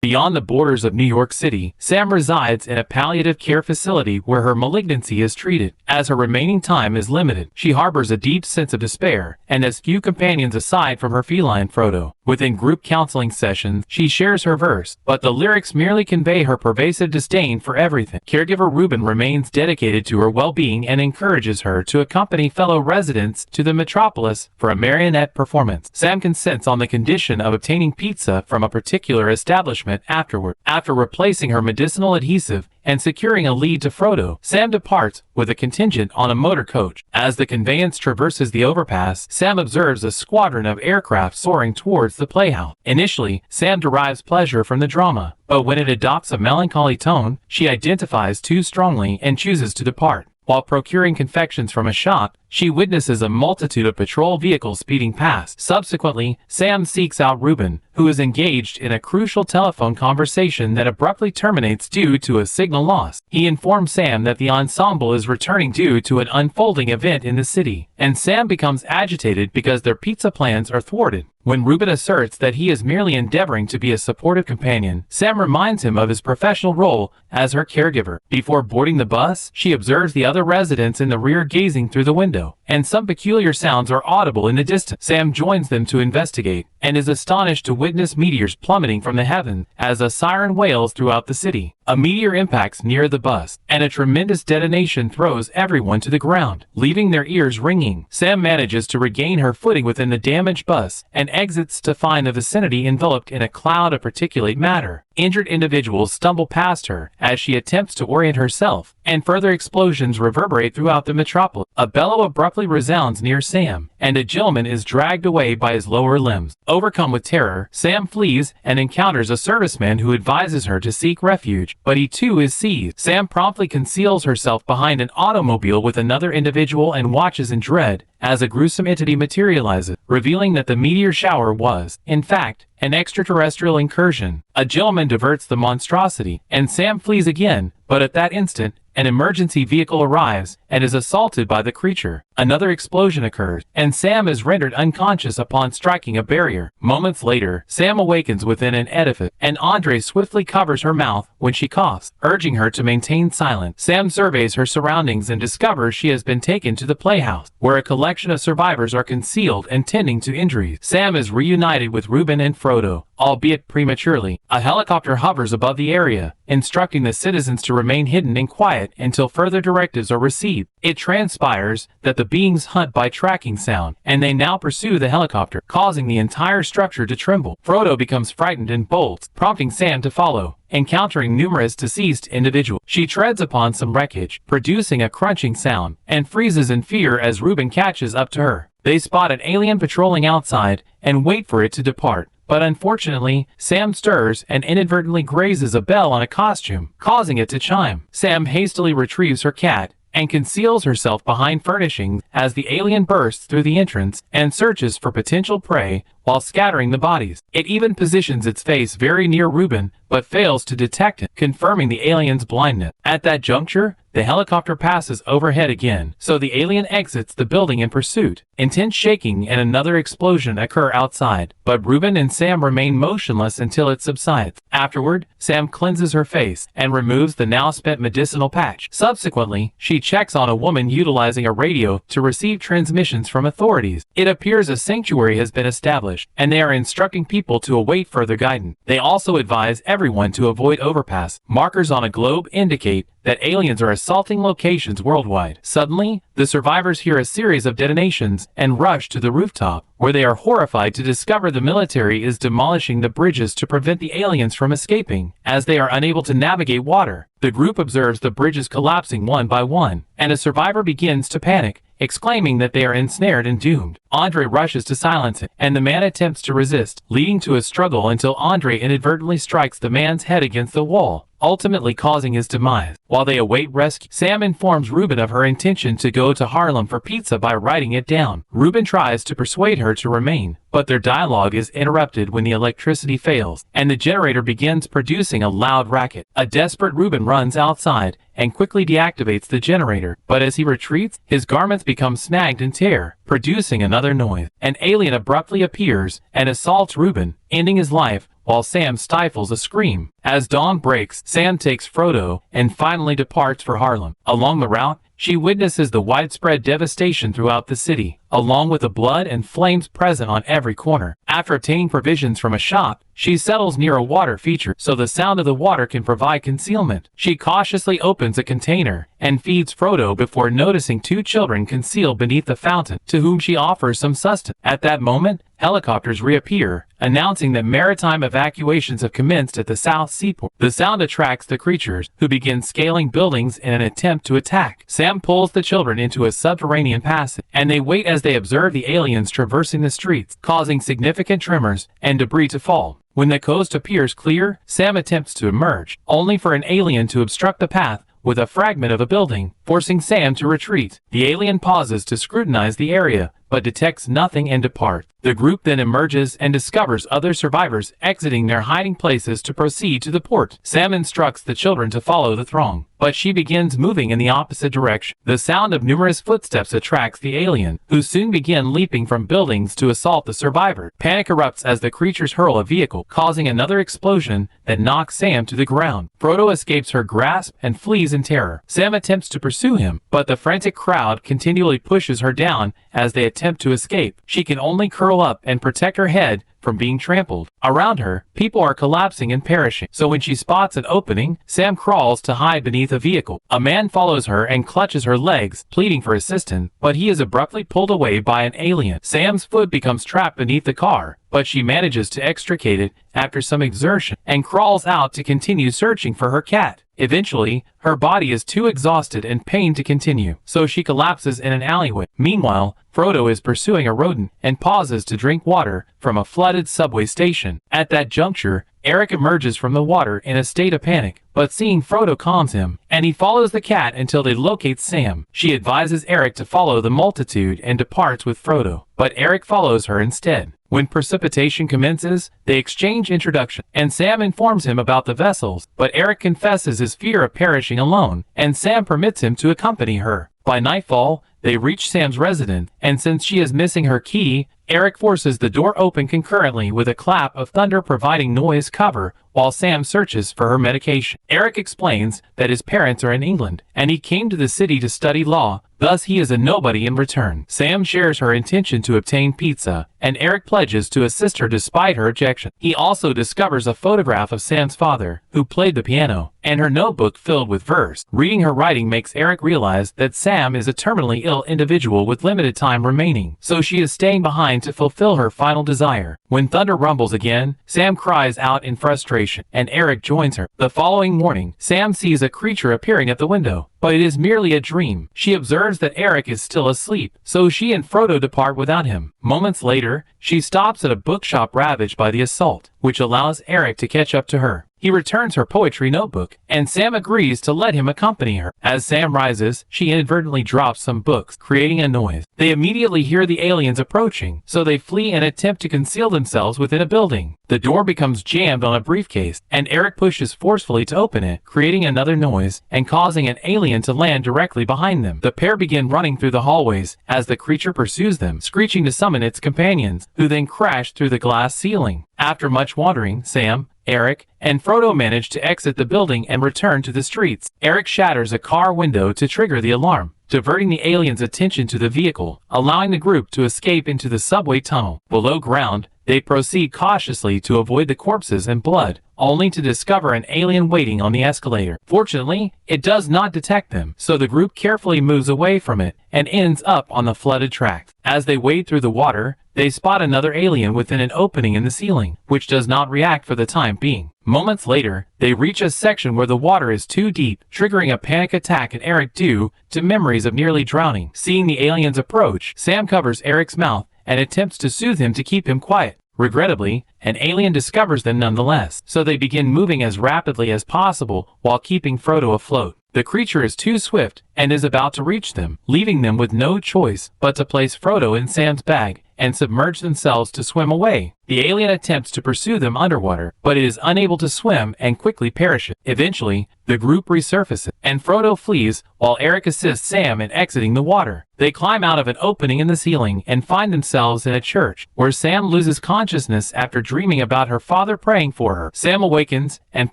Beyond the borders of New York City, Sam resides in a palliative care facility where her malignancy is treated. As her remaining time is limited, she harbors a deep sense of despair and has few companions aside from her feline Frodo. Within group counseling sessions, she shares her verse, but the lyrics merely convey her pervasive disdain for everything. Caregiver Ruben remains dedicated to her well-being and encourages her to accompany fellow residents to the metropolis for a marionette performance. Sam consents on the condition of obtaining pizza from a particular establishment afterward. After replacing her medicinal adhesive and securing a lead to Frodo, Sam departs with a contingent on a motor coach. As the conveyance traverses the overpass, Sam observes a squadron of aircraft soaring towards the playhouse. Initially, Sam derives pleasure from the drama, but when it adopts a melancholy tone, she identifies too strongly and chooses to depart. While procuring confections from a shop, she witnesses a multitude of patrol vehicles speeding past. Subsequently, Sam seeks out Ruben, who is engaged in a crucial telephone conversation that abruptly terminates due to a signal loss. He informs Sam that the ensemble is returning due to an unfolding event in the city, and Sam becomes agitated because their pizza plans are thwarted. When Ruben asserts that he is merely endeavoring to be a supportive companion, Sam reminds him of his professional role as her caregiver. Before boarding the bus, she observes the other residents in the rear gazing through the window, and some peculiar sounds are audible in the distance. Sam joins them to investigate, and is astonished to witness meteors plummeting from the heaven as a siren wails throughout the city. A meteor impacts near the bus, and a tremendous detonation throws everyone to the ground, leaving their ears ringing. Sam manages to regain her footing within the damaged bus, and exits to find the vicinity enveloped in a cloud of particulate matter. Injured individuals stumble past her as she attempts to orient herself, and further explosions reverberate throughout the metropolis. A bellow abruptly resounds near Sam, and a gentleman is dragged away by his lower limbs. Overcome with terror, Sam flees and encounters a serviceman who advises her to seek refuge, but he too is seized. Sam promptly conceals herself behind an automobile with another individual and watches in dread as a gruesome entity materializes, revealing that the meteor shower was, in fact, an extraterrestrial incursion. A gentleman diverts the monstrosity, and Sam flees again, but at that instant, an emergency vehicle arrives and is assaulted by the creature. Another explosion occurs, and Sam is rendered unconscious upon striking a barrier. Moments later, Sam awakens within an edifice, and Andre swiftly covers her mouth when she coughs, urging her to maintain silence. Sam surveys her surroundings and discovers she has been taken to the playhouse, where a collection of survivors are concealed and tending to injuries. Sam is reunited with Ruben and Frodo, albeit prematurely. A helicopter hovers above the area, instructing the citizens to remain hidden and quiet until further directives are received. It transpires that the beings hunt by tracking sound, and they now pursue the helicopter, causing the entire structure to tremble. Frodo becomes frightened and bolts, prompting Sam to follow. Encountering numerous deceased individuals, she treads upon some wreckage, producing a crunching sound, and freezes in fear as Ruben catches up to her. They spot an alien patrolling outside and wait for it to depart. But unfortunately, Sam stirs and inadvertently grazes a bell on a costume, causing it to chime. Sam hastily retrieves her cat and conceals herself behind furnishings as the alien bursts through the entrance and searches for potential prey while scattering the bodies. It even positions its face very near Ruben, but fails to detect it, confirming the alien's blindness. At that juncture, the helicopter passes overhead again, so the alien exits the building in pursuit. Intense shaking and another explosion occur outside, but Ruben and Sam remain motionless until it subsides. Afterward, Sam cleanses her face and removes the now-spent medicinal patch. Subsequently, she checks on a woman utilizing a radio to receive transmissions from authorities. It appears a sanctuary has been established, and they are instructing people to await further guidance. They also advise everyone to avoid overpass. Markers on a globe indicate that aliens are assaulting locations worldwide. Suddenly, the survivors hear a series of detonations and rush to the rooftop, where they are horrified to discover the military is demolishing the bridges to prevent the aliens from escaping, as they are unable to navigate water. The group observes the bridges collapsing one by one, and a survivor begins to panic, exclaiming that they are ensnared and doomed. Andre rushes to silence it, and the man attempts to resist, leading to a struggle until Andre inadvertently strikes the man's head against the wall, ultimately causing his demise. While they await rescue, Sam informs Ruben of her intention to go to Harlem for pizza by writing it down. Ruben tries to persuade her to remain, but their dialogue is interrupted when the electricity fails, and the generator begins producing a loud racket. A desperate Ruben runs outside and quickly deactivates the generator, but as he retreats, his garments become snagged and tear, producing another noise. An alien abruptly appears and assaults Ruben, ending his life while Sam stifles a scream. As dawn breaks, Sam takes Frodo and finally departs for Harlem. Along the route, she witnesses the widespread devastation throughout the city, along with the blood and flames present on every corner. After obtaining provisions from a shop, she settles near a water feature so the sound of the water can provide concealment. She cautiously opens a container and feeds Frodo before noticing two children concealed beneath the fountain, to whom she offers some sustenance. At that moment, helicopters reappear, announcing that maritime evacuations have commenced at the South Seaport. The sound attracts the creatures, who begin scaling buildings in an attempt to attack. Sam pulls the children into a subterranean passage, and they wait as they observe the aliens traversing the streets, causing significant tremors and debris to fall. When the coast appears clear, Sam attempts to emerge, only for an alien to obstruct the path with a fragment of a building, forcing Sam to retreat. The alien pauses to scrutinize the area, but detects nothing and departs. The group then emerges and discovers other survivors exiting their hiding places to proceed to the port. Sam instructs the children to follow the throng, but she begins moving in the opposite direction. The sound of numerous footsteps attracts the alien, who soon begin leaping from buildings to assault the survivor. Panic erupts as the creatures hurl a vehicle, causing another explosion that knocks Sam to the ground. Frodo escapes her grasp and flees in terror. Sam attempts to pursue him, but the frantic crowd continually pushes her down as they attempt to escape. She can only curl up and protect her head from being trampled. Around her, people are collapsing and perishing, so when she spots an opening, Sam crawls to hide beneath a vehicle. A man follows her and clutches her legs, pleading for assistance, but he is abruptly pulled away by an alien. Sam's foot becomes trapped beneath the car, but she manages to extricate it after some exertion and crawls out to continue searching for her cat. Eventually, her body is too exhausted and pained to continue, so she collapses in an alleyway. Meanwhile, Frodo is pursuing a rodent and pauses to drink water from a flooded subway station. At that juncture, Eric emerges from the water in a state of panic, but seeing Frodo calms him, and he follows the cat until they locate Sam. She advises Eric to follow the multitude and departs with Frodo, but Eric follows her instead. When precipitation commences, they exchange introductions, and Sam informs him about the vessels, but Eric confesses his fear of perishing alone, and Sam permits him to accompany her. By nightfall, they reach Sam's residence, and since she is missing her key, Eric forces the door open concurrently with a clap of thunder providing noise cover while Sam searches for her medication. Eric explains that his parents are in England, and he came to the city to study law, thus he is a nobody in return. Sam shares her intention to obtain pizza, and Eric pledges to assist her despite her objection. He also discovers a photograph of Sam's father, who played the piano, and her notebook filled with verse. Reading her writing makes Eric realize that Sam is a terminally ill individual with limited time remaining, so she is staying behind to fulfill her final desire. When thunder rumbles again, Sam cries out in frustration, and Eric joins her. The following morning, Sam sees a creature appearing at the window, but it is merely a dream. She observes that Eric is still asleep, so she and Frodo depart without him. Moments later, she stops at a bookshop ravaged by the assault, which allows Eric to catch up to her. He returns her poetry notebook, and Sam agrees to let him accompany her. As Sam rises, she inadvertently drops some books, creating a noise. They immediately hear the aliens approaching, so they flee and attempt to conceal themselves within a building. The door becomes jammed on a briefcase, and Eric pushes forcefully to open it, creating another noise and causing an alien to land directly behind them. The pair begin running through the hallways as the creature pursues them, screeching to summon its companions, who then crash through the glass ceiling. After much wandering, Sam, Eric, and Frodo manage to exit the building and return to the streets. Eric shatters a car window to trigger the alarm, diverting the aliens' attention to the vehicle, allowing the group to escape into the subway tunnel. Below ground, they proceed cautiously to avoid the corpses and blood, only to discover an alien waiting on the escalator. Fortunately, it does not detect them, so the group carefully moves away from it and ends up on the flooded tracks. As they wade through the water, they spot another alien within an opening in the ceiling, which does not react for the time being. Moments later, they reach a section where the water is too deep, triggering a panic attack in Eric due to memories of nearly drowning. Seeing the aliens approach, Sam covers Eric's mouth and attempts to soothe him to keep him quiet. Regrettably, an alien discovers them nonetheless, so they begin moving as rapidly as possible while keeping Frodo afloat. The creature is too swift, and is about to reach them, leaving them with no choice but to place Frodo in Sam's bag and submerge themselves to swim away. The alien attempts to pursue them underwater, but it is unable to swim and quickly perishes. Eventually, the group resurfaces, and Frodo flees while Eric assists Sam in exiting the water. They climb out of an opening in the ceiling and find themselves in a church, where Sam loses consciousness after dreaming about her father praying for her. Sam awakens and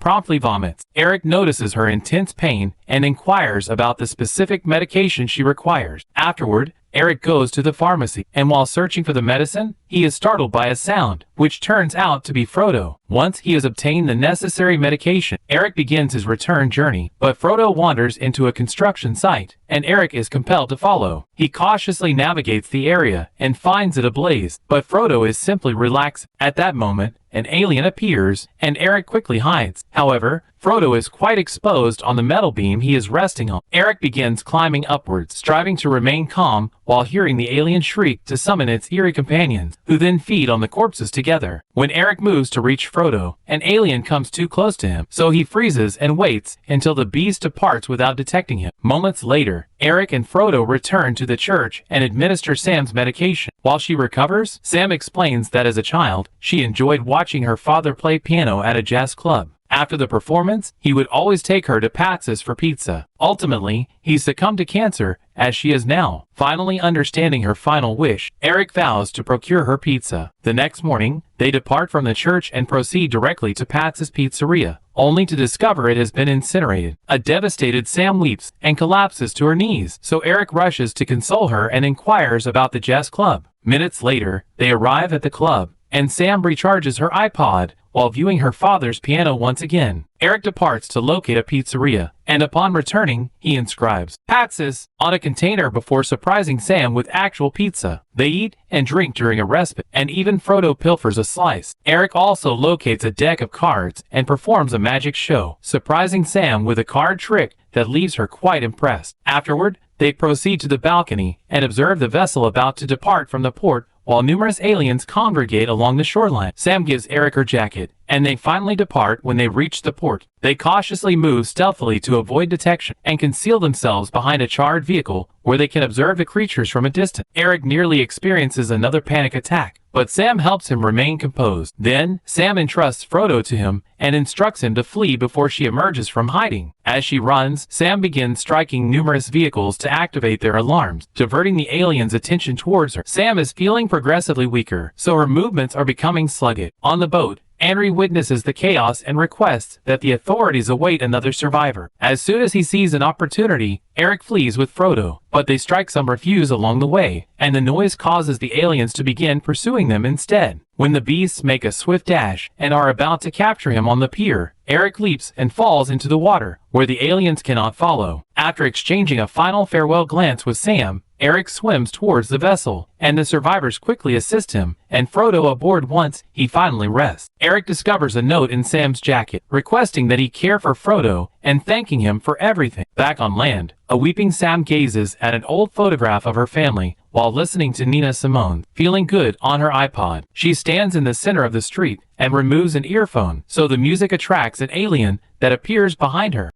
promptly vomits. Eric notices her intense pain and inquires about the specific medication she requires. Afterward, Eric goes to the pharmacy, and while searching for the medicine, he is startled by a sound, which turns out to be Frodo. Once he has obtained the necessary medication, Eric begins his return journey, but Frodo wanders into a construction site, and Eric is compelled to follow. He cautiously navigates the area and finds it ablaze, but Frodo is simply relaxing. At that moment, an alien appears, and Eric quickly hides. However, Frodo is quite exposed on the metal beam he is resting on. Eric begins climbing upwards, striving to remain calm while hearing the alien shriek to summon its eerie companions, who then feed on the corpses together. When Eric moves to reach Frodo, an alien comes too close to him, so he freezes and waits until the beast departs without detecting him. Moments later, Eric and Frodo return to the church and administer Sam's medication. While she recovers, Sam explains that as a child, she enjoyed watching her father play piano at a jazz club. After the performance, he would always take her to Pat's for pizza. Ultimately, he succumbed to cancer, as she is now. Finally understanding her final wish, Eric vows to procure her pizza. The next morning, they depart from the church and proceed directly to Pat's Pizzeria, only to discover it has been incinerated. A devastated Sam weeps and collapses to her knees, so Eric rushes to console her and inquires about the jazz club. Minutes later, they arrive at the club, and Sam recharges her iPod while viewing her father's piano once again. Eric departs to locate a pizzeria, and upon returning, he inscribes Pat's on a container before surprising Sam with actual pizza. They eat and drink during a respite, and even Frodo pilfers a slice. Eric also locates a deck of cards and performs a magic show, surprising Sam with a card trick that leaves her quite impressed. Afterward, they proceed to the balcony and observe the vessel about to depart from the port, while numerous aliens congregate along the shoreline. Sam gives Eric her jacket, and they finally depart when they reach the port. They cautiously move stealthily to avoid detection and conceal themselves behind a charred vehicle where they can observe the creatures from a distance. Eric nearly experiences another panic attack, but Sam helps him remain composed. Then, Sam entrusts Frodo to him and instructs him to flee before she emerges from hiding. As she runs, Sam begins striking numerous vehicles to activate their alarms, diverting the aliens' attention towards her. Sam is feeling progressively weaker, so her movements are becoming sluggish. On the boat, Henry witnesses the chaos and requests that the authorities await another survivor. As soon as he sees an opportunity, Eric flees with Frodo, but they strike some refuse along the way, and the noise causes the aliens to begin pursuing them instead. When the beasts make a swift dash and are about to capture him on the pier, Eric leaps and falls into the water, where the aliens cannot follow. After exchanging a final farewell glance with Sam, Eric swims towards the vessel, and the survivors quickly assist him, and Frodo aboard once he finally rests. Eric discovers a note in Sam's jacket, requesting that he care for Frodo and thanking him for everything. Back on land, a weeping Sam gazes at an old photograph of her family while listening to Nina Simone, feeling good on her iPod. She stands in the center of the street and removes an earphone, so the music attracts an alien that appears behind her.